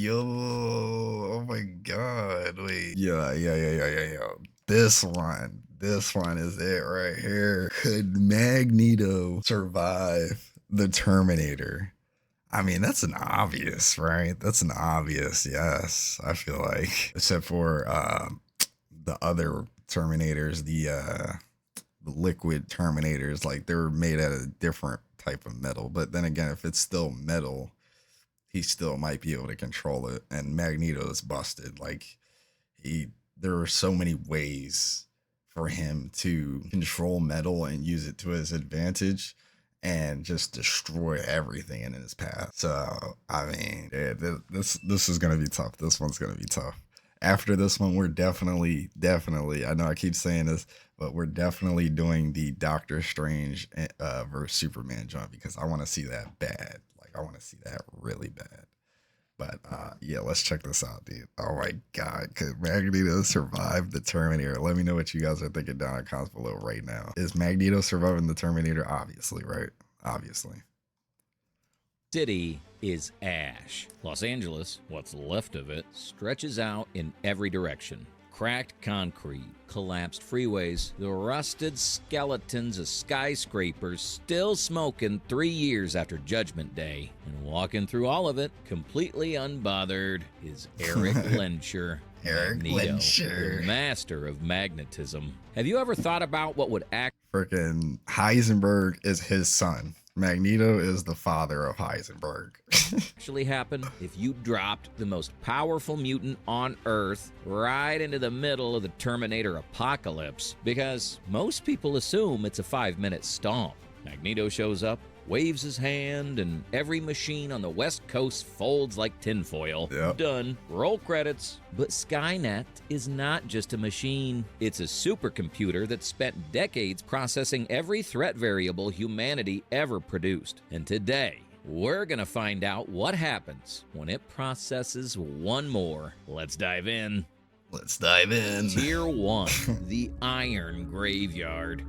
Yo, oh my God. Wait. Yeah. This one is it right here. Could Magneto survive the Terminator? I mean, that's an obvious, right? That's an obvious yes, I feel like. Except for the other Terminators, the liquid Terminators, like they're made out of different type of metal. But then again, if it's still metal, he still might be able to control it. And Magneto is busted. Like he, there are so many ways for him to control metal and use it to his advantage and just destroy everything in his path. So I mean, yeah, this is gonna be tough. This one's gonna be tough. After this one, we're definitely. I know I keep saying this, but we're definitely doing the Doctor Strange versus Superman joint because I want to see that bad. Like I want to see that really bad. But yeah, let's check this out, dude. Oh my God, could Magneto survive the Terminator? Let me know what you guys are thinking down in the comments below right now. Is Magneto surviving the Terminator? Obviously, right? Obviously. City is ash. Los Angeles, what's left of it, stretches out in every direction. Cracked concrete, collapsed freeways, the rusted skeletons of skyscrapers still smoking 3 years after Judgment Day. And walking through all of it, completely unbothered, is Eric Lenscher. Eric Magneto, Lenscher, the master of magnetism. Have you ever thought about what would freaking Heisenberg is his son. Magneto is the father of Heisenberg. actually happen if you dropped the most powerful mutant on Earth right into the middle of the Terminator apocalypse? Because most people assume it's a 5-minute stomp. Magneto shows up, waves his hand, and every machine on the West Coast folds like tinfoil. Yep. Done. Roll credits. But Skynet is not just a machine. It's a supercomputer that spent decades processing every threat variable humanity ever produced. And today, we're gonna find out what happens when it processes one more. Let's dive in. Let's dive in. Tier 1, the Iron Graveyard.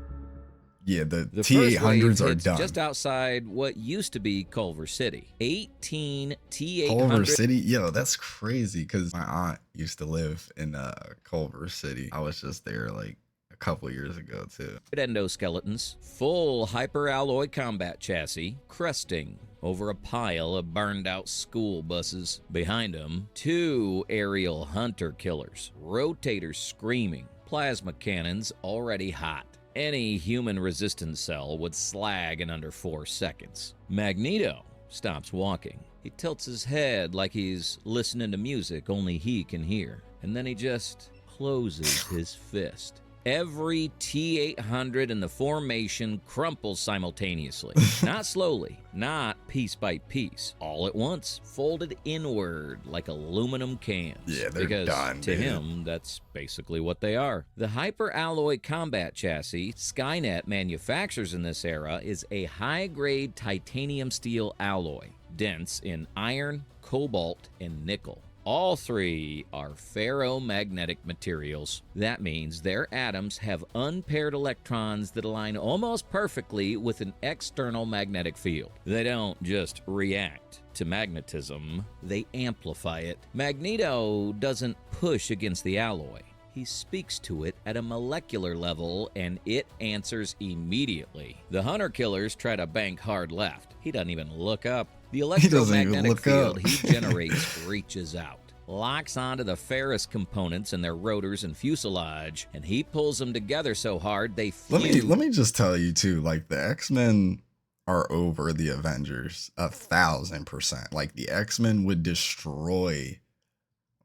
Yeah, the first wave T-800s are hits done. just outside what used to be Culver City. 18 T-800. Culver City? Yo, that's crazy because my aunt used to live in Culver City. I was just there like a couple years ago too. Endoskeletons, full hyperalloy combat chassis, cresting over a pile of burned out school buses. Behind them, 2 aerial hunter killers, rotators screaming, plasma cannons already hot. Any human resistance cell would slag in under 4 seconds. Magneto stops walking. He tilts his head like he's listening to music only he can hear. And then he just closes his fist. Every T-800 in the formation crumples simultaneously. Not slowly, not piece by piece. All at once, folded inward like aluminum cans. Yeah, they're because done, to dude. him, that's basically what they are. The hyperalloy combat chassis Skynet manufactures in this era is a high-grade titanium steel alloy, dense in iron, cobalt, and nickel. All 3 are ferromagnetic materials. That means their atoms have unpaired electrons that align almost perfectly with an external magnetic field. They don't just react to magnetism, they amplify it. Magneto doesn't push against the alloy. He speaks to it at a molecular level, and it answers immediately. The hunter killers try to bank hard left. He doesn't even look up. The electromagnetic field he generates reaches out, locks onto the ferrous components in their rotors and fuselage, and he pulls them together so hard they fuse. Let me just tell you too, like the X-Men are over the Avengers 1,000%. Like the X-Men would destroy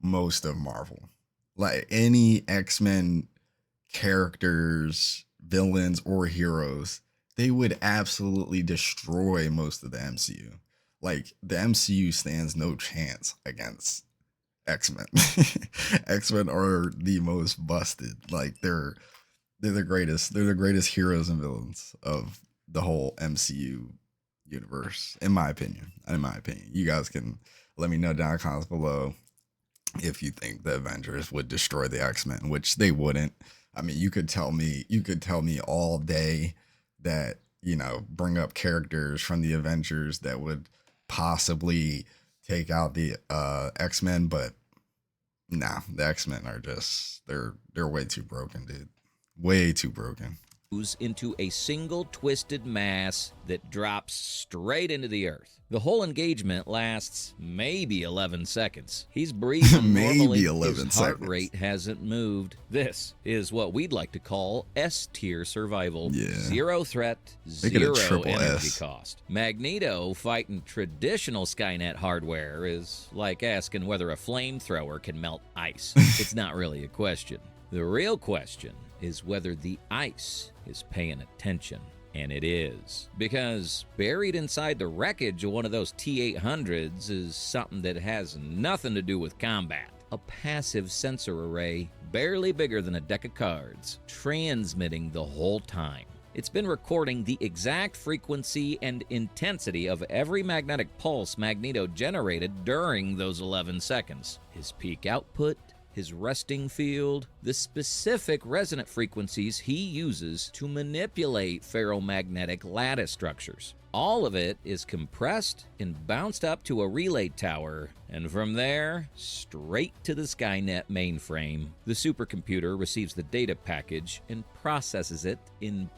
most of Marvel. Like any X-Men characters, villains, or heroes, they would absolutely destroy most of the MCU. Like the MCU stands no chance against X-Men. X-Men are the most busted. Like they're the greatest. They're the greatest heroes and villains of the whole MCU universe, in my opinion. You guys can let me know down in the comments below if you think the Avengers would destroy the X-Men, which they wouldn't. I mean, you could tell me all day that, you know, bring up characters from the Avengers that would possibly take out the X-Men, but nah, the X-Men are just they're way too broken, dude. Way too broken. Into a single twisted mass that drops straight into the earth. The whole engagement lasts maybe 11 seconds. He's breathing Maybe normally. 11 His heart seconds. rate hasn't moved. This is what we'd like to call S-tier survival. Yeah. Zero threat, Make it a zero triple energy S. cost. Magneto fighting traditional Skynet hardware is like asking whether a flamethrower can melt ice. It's not really a question. The real question is whether the ice is paying attention. And it is. Because buried inside the wreckage of one of those T-800s is something that has nothing to do with combat. A passive sensor array, barely bigger than a deck of cards, transmitting the whole time. It's been recording the exact frequency and intensity of every magnetic pulse Magneto generated during those 11 seconds. His peak output, his resting field, the specific resonant frequencies he uses to manipulate ferromagnetic lattice structures. All of it is compressed and bounced up to a relay tower, and from there, straight to the Skynet mainframe. The supercomputer receives the data package and processes it in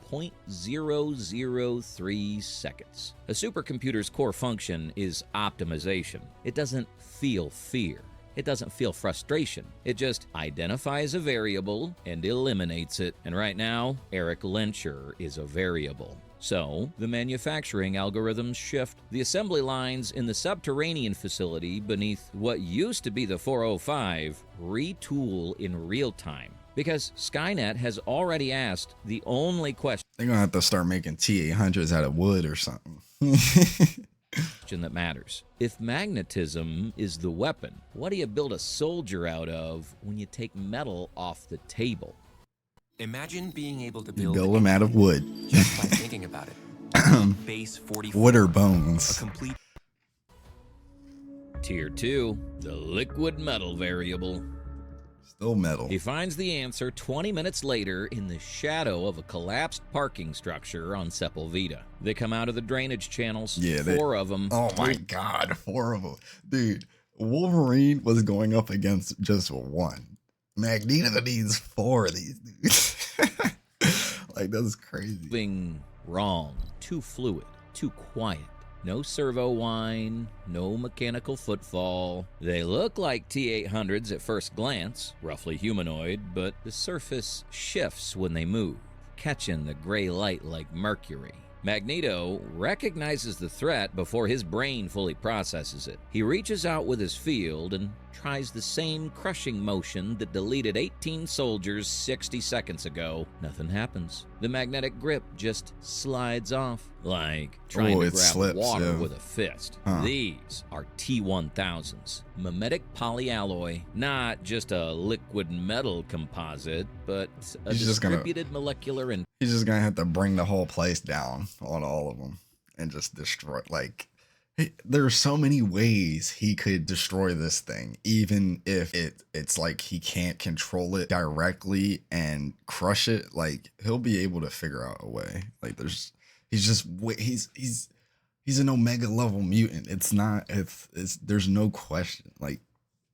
0.003 seconds. A supercomputer's core function is optimization. It doesn't feel fear. It doesn't feel frustration. It just identifies a variable and eliminates it. And right now, Eric Lencher is a variable. So, the manufacturing algorithms shift. The assembly lines in the subterranean facility beneath what used to be the 405 retool in real time. Because Skynet has already asked the only question They're gonna have to start making T-800s out of wood or something. that matters. If magnetism is the weapon, what do you build a soldier out of when you take metal off the table? Imagine being able to You build build them out of wood. just by thinking about it. Base 44. Wood or A bones. complete Tier 2, the liquid metal variable. Still metal. He finds the answer 20 minutes later in the shadow of a collapsed parking structure on Sepulveda. They come out of the drainage channels, Yeah, four of them. Oh my god, 4 of them. Dude, Wolverine was going up against just one. Magneto needs 4 of these dudes. Like, that's crazy. Moving wrong, too fluid, too quiet. No servo whine, no mechanical footfall. They look like T-800s at first glance, roughly humanoid, but the surface shifts when they move, catching the gray light like mercury. Magneto recognizes the threat before his brain fully processes it. He reaches out with his field and tries the same crushing motion that deleted 18 soldiers 60 seconds ago. Nothing happens. The magnetic grip just slides off, like trying to it grab slips, water yeah. with a fist. Huh. These are T-1000s, mimetic polyalloy, not just a liquid metal composite, but a He's just gonna- distributed molecular and He's just gonna have to bring the whole place down on all of them and just destroy. Like, there are so many ways he could destroy this thing, even if it's like he can't control it directly and crush it. Like, he'll be able to figure out a way. Like, he's an Omega level mutant. It's there's no question. Like,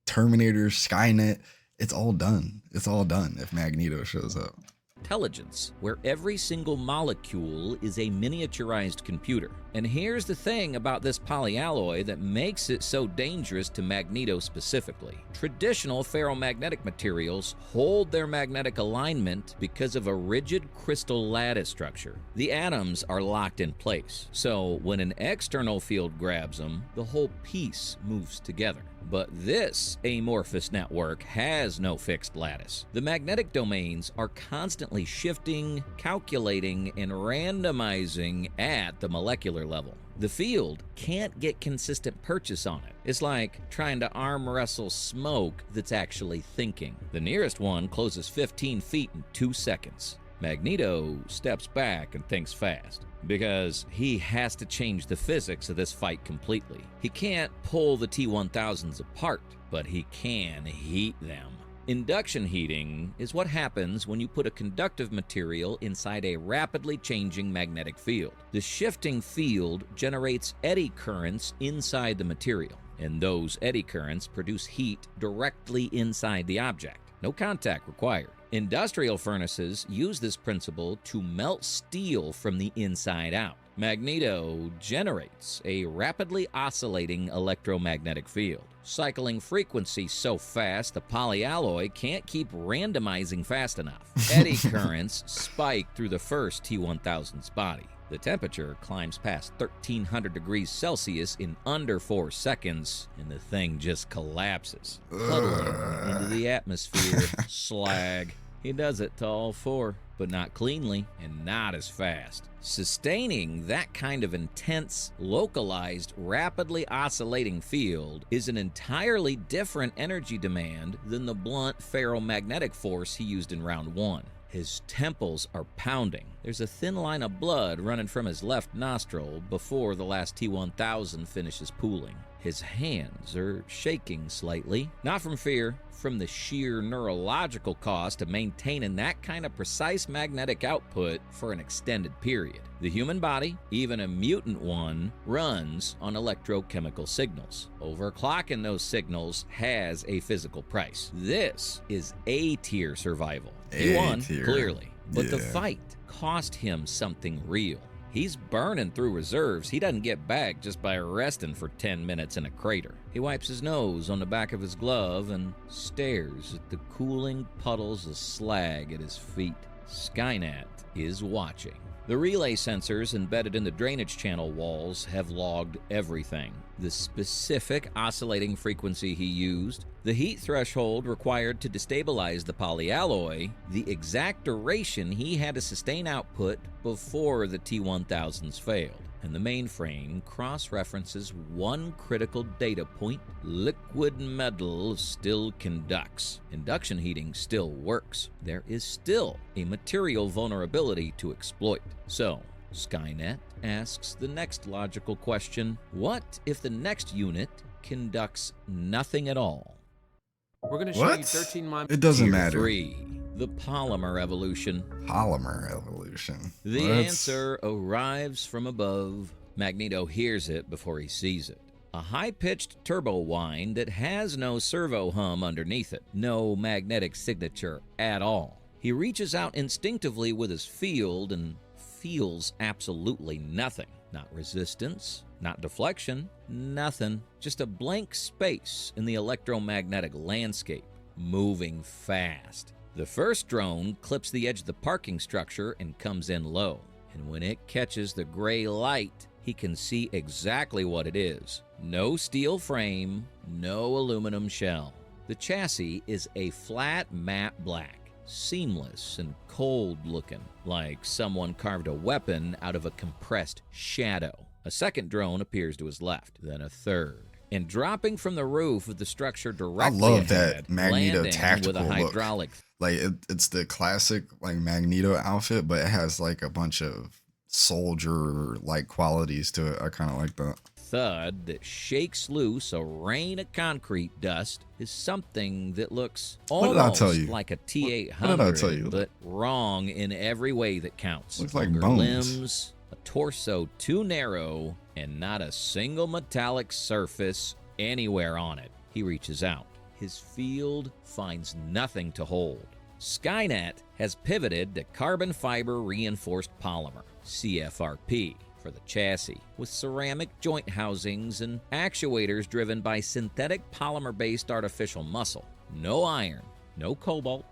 Terminator, Skynet, it's all done. It's all done if Magneto shows up. intelligence, where every single molecule is a miniaturized computer. And here's the thing about this polyalloy that makes it so dangerous to Magneto specifically. Traditional ferromagnetic materials hold their magnetic alignment because of a rigid crystal lattice structure. The atoms are locked in place, so when an external field grabs them, the whole piece moves together. But this amorphous network has no fixed lattice. The magnetic domains are constantly shifting, calculating, and randomizing at the molecular level. The field can't get consistent purchase on it. It's like trying to arm wrestle smoke that's actually thinking. The nearest one closes 15 feet in 2 seconds. Magneto steps back and thinks fast, because he has to change the physics of this fight completely. He can't pull the T-1000s apart, but he can heat them. Induction heating is what happens when you put a conductive material inside a rapidly changing magnetic field. The shifting field generates eddy currents inside the material. and those eddy currents produce heat directly inside the object. No contact required. Industrial furnaces use this principle to melt steel from the inside out. Magneto generates a rapidly oscillating electromagnetic field, cycling frequency so fast the polyalloy can't keep randomizing fast enough. Eddy currents spike through the first T-1000's body. The temperature climbs past 1300 degrees Celsius in under 4 seconds, and the thing just collapses, puddling into the atmosphere. Slag. He does it to all 4, but not cleanly and not as fast. Sustaining that kind of intense, localized, rapidly oscillating field is an entirely different energy demand than the blunt ferromagnetic force he used in round 1. His temples are pounding. There's a thin line of blood running from his left nostril before the last T-1000 finishes pooling. His hands are shaking slightly, not from fear, from the sheer neurological cost of maintaining that kind of precise magnetic output for an extended period. The human body, even a mutant one, runs on electrochemical signals. Overclocking those signals has a physical price. This is A-tier survival. He won, clearly, but the fight cost him something real. He's burning through reserves he doesn't get back just by resting for 10 minutes in a crater. He wipes his nose on the back of his glove and stares at the cooling puddles of slag at his feet. Skynet is watching. The relay sensors embedded in the drainage channel walls have logged everything. The specific oscillating frequency he used, the heat threshold required to destabilize the polyalloy, the exact duration he had to sustain output before the T-1000s failed. And the mainframe cross-references one critical data point: liquid metal still conducts. Induction heating still works. There is still a material vulnerability to exploit. So, Skynet asks the next logical question: what if the next unit conducts nothing at all? We're going to show you 13 months. It doesn't Tier matter. 3. The polymer evolution. Polymer evolution. The answer arrives from above. Magneto hears it before he sees it. A high-pitched turbo whine that has no servo hum underneath it, no magnetic signature at all. He reaches out instinctively with his field and feels absolutely nothing. Not resistance, not deflection, nothing. Just a blank space in the electromagnetic landscape, moving fast. The first drone clips the edge of the parking structure and comes in low. And when it catches the gray light, he can see exactly what it is. No steel frame, no aluminum shell. The chassis is a flat matte black, seamless and cold-looking, like someone carved a weapon out of a compressed shadow. A second drone appears to his left, then a third. And dropping from the roof of the structure directly I love ahead, that Magneto landing tactical with a look. hydraulic Like it's the classic like Magneto outfit, but it has like a bunch of soldier like qualities to it. I kind of like that. thud that shakes loose a rain of concrete dust is something that looks What did I almost tell you? like a T-800, What did I tell you? but wrong in every way that counts. Looks like Longer bones. limbs, a torso too narrow, and not a single metallic surface anywhere on it. He reaches out. His field finds nothing to hold. Skynet has pivoted to carbon fiber reinforced polymer, CFRP, for the chassis, with ceramic joint housings and actuators driven by synthetic polymer-based artificial muscle. No iron, no cobalt,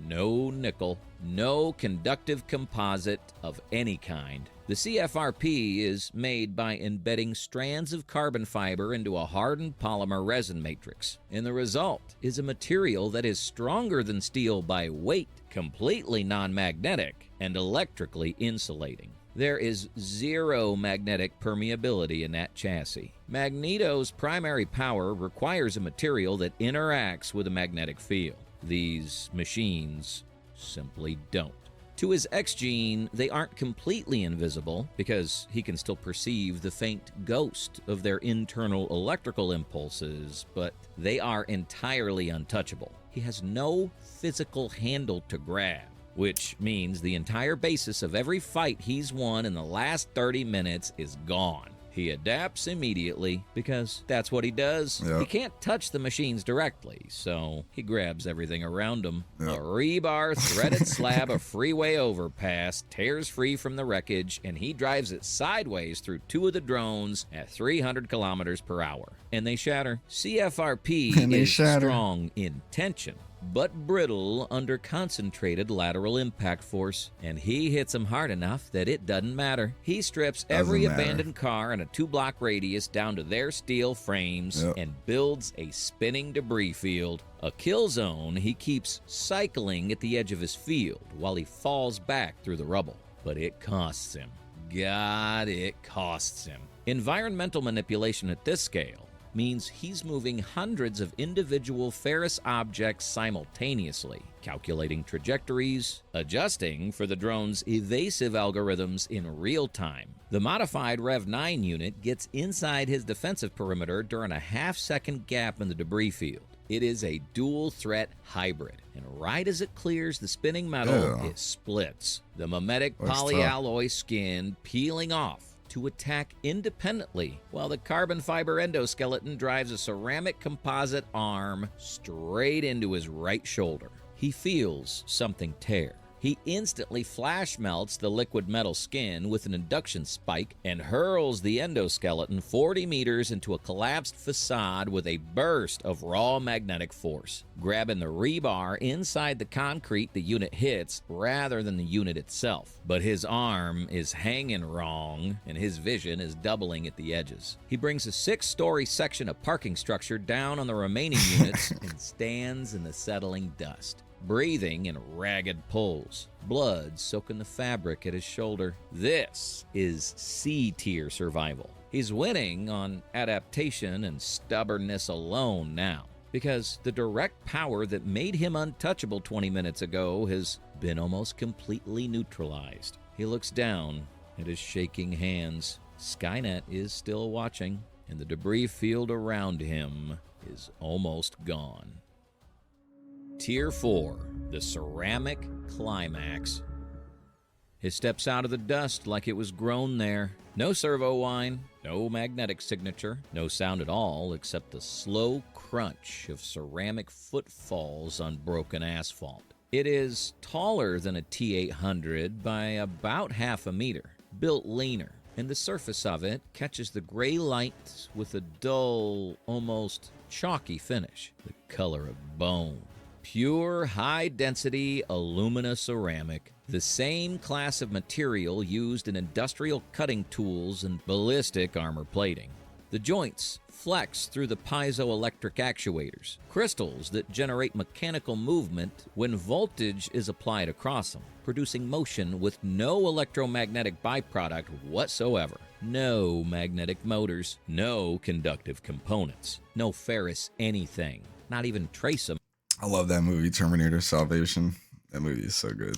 no nickel, no conductive composite of any kind. The CFRP is made by embedding strands of carbon fiber into a hardened polymer resin matrix, and the result is a material that is stronger than steel by weight, completely non-magnetic, and electrically insulating. There is zero magnetic permeability in that chassis. Magneto's primary power requires a material that interacts with a magnetic field. These machines simply don't. To his X-gene, they aren't completely invisible because he can still perceive the faint ghost of their internal electrical impulses, but they are entirely untouchable. He has no physical handle to grab, which means the entire basis of every fight he's won in the last 30 minutes is gone. He adapts immediately because that's what he does. Yep. He can't touch the machines directly, so he grabs everything around him. Yep. A rebar threaded slab of freeway overpass tears free from the wreckage, and he drives it sideways through two of the drones at 300 kilometers per hour. And they shatter. CFRP is strong in tension, but brittle under concentrated lateral impact force, and he hits them hard enough that it doesn't matter. He strips every abandoned car in a 2-block radius down to their steel frames and builds a spinning debris field. A kill zone he keeps cycling at the edge of his field while he falls back through the rubble. But it costs him. God, it costs him. Environmental manipulation at this scale means he's moving hundreds of individual ferrous objects simultaneously, calculating trajectories, adjusting for the drone's evasive algorithms in real time. The modified Rev 9 unit gets inside his defensive perimeter during a half-second gap in the debris field. It is a dual-threat hybrid, and right as it clears the spinning metal, it splits, the mimetic polyalloy skin peeling off to attack independently, while the carbon fiber endoskeleton drives a ceramic composite arm straight into his right shoulder. He feels something tear. He instantly flash melts the liquid metal skin with an induction spike and hurls the endoskeleton 40 meters into a collapsed facade with a burst of raw magnetic force, grabbing the rebar inside the concrete the unit hits rather than the unit itself. But his arm is hanging wrong, and his vision is doubling at the edges. He brings a 6-story section of parking structure down on the remaining units and stands in the settling dust, breathing in ragged pulls, blood soaking the fabric at his shoulder. This is C-tier survival. He's winning on adaptation and stubbornness alone now, because the direct power that made him untouchable 20 minutes ago has been almost completely neutralized. He looks down at his shaking hands. Skynet is still watching, and the debris field around him is almost gone. Tier 4, the ceramic climax. He steps out of the dust like it was grown there. No servo whine, no magnetic signature, no sound at all except the slow crunch of ceramic footfalls on broken asphalt. It is taller than a T-800 by about half a meter, built leaner, and the surface of it catches the gray light with a dull, almost chalky finish, the color of bone. Pure, high-density alumina-ceramic, the same class of material used in industrial cutting tools and ballistic armor plating. The joints flex through the piezoelectric actuators, crystals that generate mechanical movement when voltage is applied across them, producing motion with no electromagnetic byproduct whatsoever. No magnetic motors, no conductive components, no ferrous anything, not even trace amounts. I love that movie, Terminator Salvation. That movie is so good.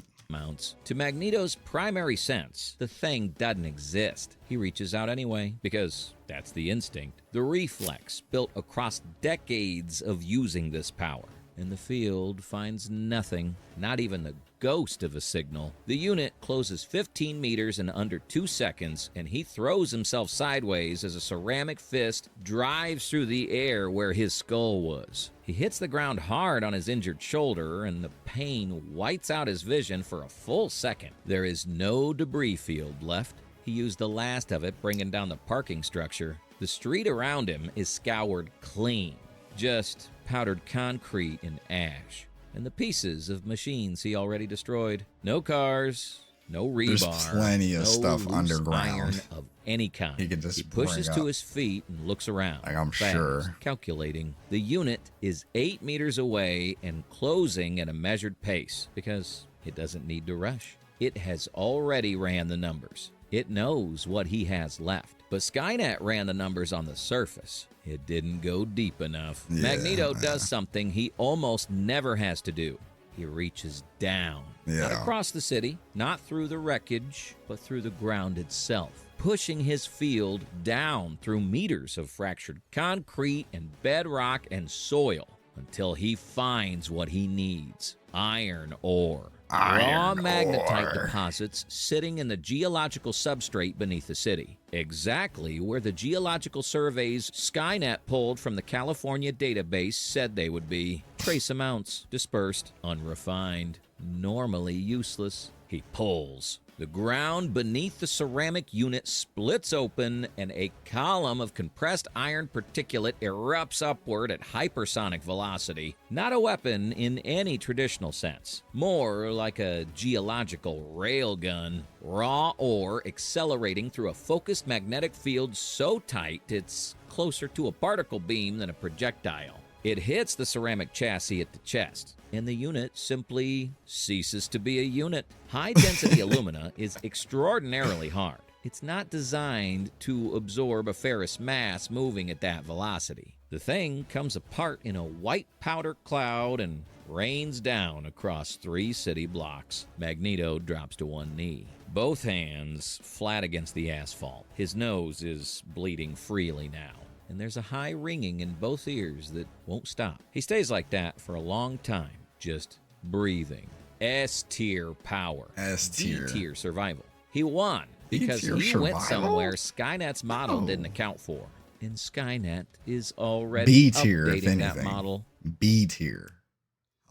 To Magneto's primary sense, the thing doesn't exist. He reaches out anyway, because that's the instinct, the reflex built across decades of using this power. And the field finds nothing, not even the ghost of a signal. The unit closes 15 meters in under 2 seconds, and he throws himself sideways as a ceramic fist drives through the air where his skull was. He hits the ground hard on his injured shoulder, and the pain whites out his vision for a full second. There is no debris field left. He used the last of it, bringing down the parking structure. The street around him is scoured clean, just powdered concrete and ash, and the pieces of machines he already destroyed. No cars, no rebar. There's plenty of stuff underground. Iron of any kind. He pushes to his feet and looks around. Like, I'm fast, sure. Calculating. The unit is 8 meters away and closing at a measured pace because it doesn't need to rush. It has already ran the numbers. It knows what he has left. But Skynet ran the numbers on the surface. It didn't go deep enough. Yeah. Magneto does something he almost never has to do. He reaches down. Not across the city, not through the wreckage, but through the ground itself, pushing his field down through meters of fractured concrete and bedrock and soil until he finds what he needs: iron ore. raw Iron magnetite ore. deposits sitting in the geological substrate beneath the city, exactly where the Geological Survey's Skynet pulled from the California database said they would be. Trace amounts, dispersed, unrefined, normally useless. He pulls. The ground beneath the ceramic unit splits open, and a column of compressed iron particulate erupts upward at hypersonic velocity. Not a weapon in any traditional sense. More like a geological railgun. Raw ore accelerating through a focused magnetic field so tight it's closer to a particle beam than a projectile. It hits the ceramic chassis at the chest, and the unit simply ceases to be a unit. High-density alumina is extraordinarily hard. It's not designed to absorb a ferrous mass moving at that velocity. The thing comes apart in a white powder cloud and rains down across 3 city blocks. Magneto drops to one knee, both hands flat against the asphalt. His nose is bleeding freely now, and there's a high ringing in both ears that won't stop. He stays like that for a long time, just breathing. S-tier power. S-tier. D-tier survival. He won because D-tier he went survival? somewhere Skynet's model Oh. didn't account for. And Skynet is already B tier, if updating that anything. model. B tier.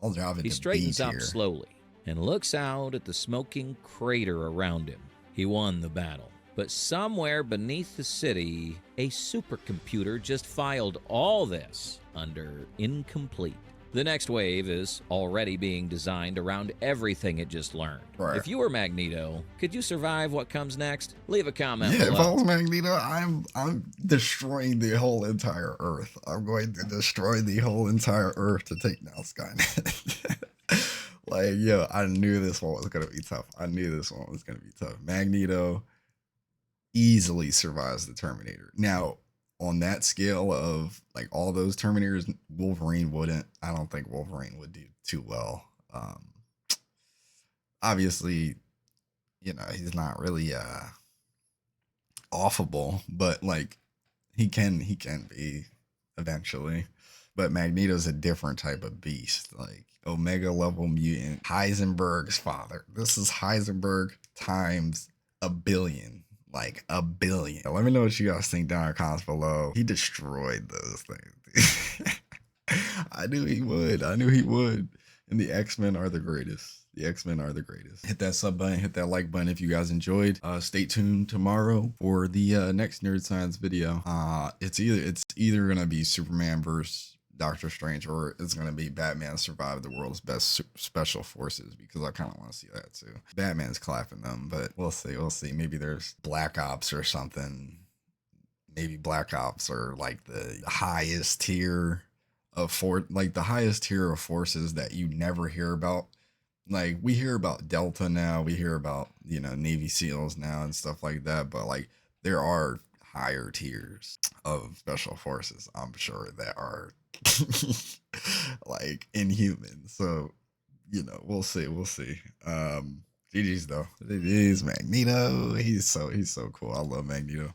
I'll drop it He to B straightens up tier. slowly and looks out at the smoking crater around him. He won the battle. But somewhere beneath the city, a supercomputer just filed all this under incomplete. The next wave is already being designed around everything it just learned. Right. If you were Magneto, could you survive what comes next? Leave a comment Yeah, if I below. was Magneto, I'm destroying the whole entire Earth. I'm going to destroy the whole entire Earth to take down Skynet. Like, yo, I knew this one was gonna be tough. I knew this one was gonna be tough. Magneto easily survives the Terminator. Now, on that scale of like all those Terminators, Wolverine wouldn't. I don't think Wolverine would do too well. Obviously, you know, he's not really offable, but like he can be eventually. But Magneto's a different type of beast, like Omega level mutant, Heisenberg's father. This is Heisenberg times a billion. Like a billion. Let me know what you guys think down in the comments below. He destroyed those things. I knew he would. I knew he would. And the X-Men are the greatest. The X-Men are the greatest. Hit that sub button, hit that like button if you guys enjoyed. Stay tuned tomorrow for the next Nerd Science video. It's either gonna be Superman versus Doctor Strange, or it's gonna be Batman survive the world's best special forces, because I kind of want to see that too. Batman's clapping them, but we'll see. We'll see. Maybe there's Black Ops or something. Maybe Black Ops are like the highest tier of the highest tier of forces that you never hear about. Like, we hear about Delta now, we hear about, you know, Navy SEALs now and stuff like that, but like there are higher tiers of special forces, I'm sure, that are like inhuman. So, you know, we'll see. GG's though. It is Magneto. He's so cool. I love Magneto.